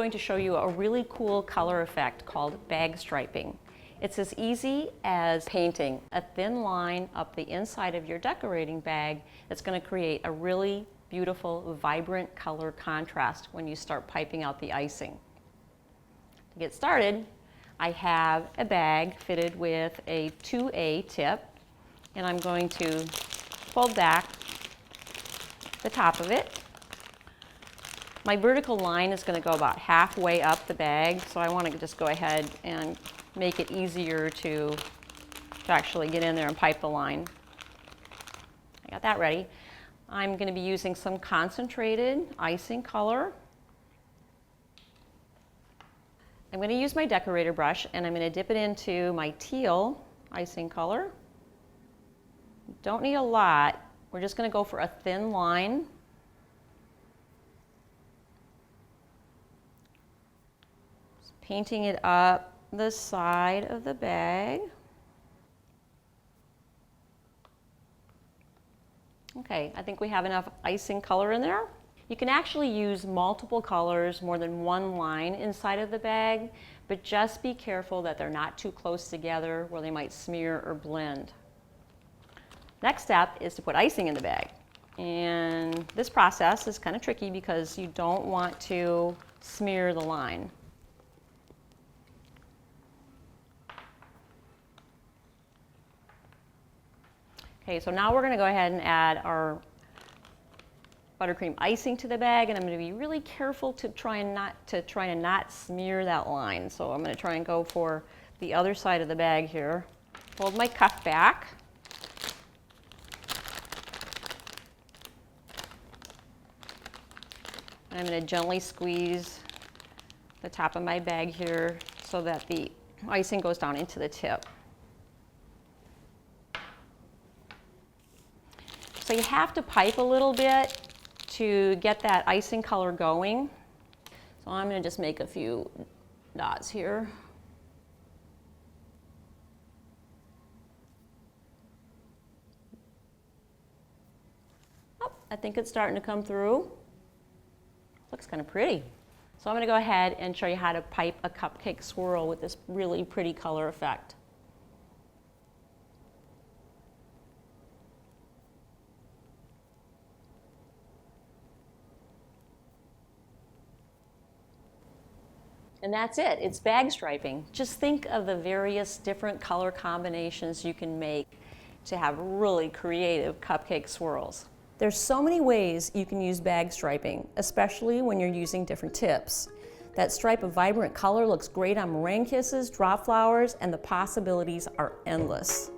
going to show you a really cool color effect called bag striping. It's as easy as painting a thin line up the inside of your decorating bag that's going to create a really beautiful, vibrant color contrast when you start piping out the icing. To get started, I have a bag fitted with a 2A tip, and I'm going to fold back the top of it. My vertical line is going to go about halfway up the bag, so I want to just go ahead and make it easier to actually get in there and pipe the line. I got that ready. I'm going to be using some concentrated icing color. I'm going to use my decorator brush and I'm going to dip it into my teal icing color. Don't need a lot. We're just going to go for a thin line. Just painting it up the side of the bag. Okay, I think we have enough icing color in there. You can actually use multiple colors, more than one line inside of the bag, but just be careful that they're not too close together where they might smear or blend. Next step is to put icing in the bag. And this process is kind of tricky because you don't want to smear the line. Okay, so now we're going to go ahead and add our buttercream icing to the bag, and I'm going to be really careful to try to not smear that line. So I'm going to try and go for the other side of the bag here. Fold my cuff back. And I'm going to gently squeeze the top of my bag here so that the icing goes down into the tip. So you have to pipe a little bit to get that icing color going. So I'm going to just make a few dots here. Oh, I think it's starting to come through. Looks kind of pretty. So I'm going to go ahead and show you how to pipe a cupcake swirl with this really pretty color effect. And that's it. It's bag striping. Just think of the various different color combinations you can make to have really creative cupcake swirls. There's so many ways you can use bag striping, especially when you're using different tips. That stripe of vibrant color looks great on meringue kisses, drop flowers, and the possibilities are endless.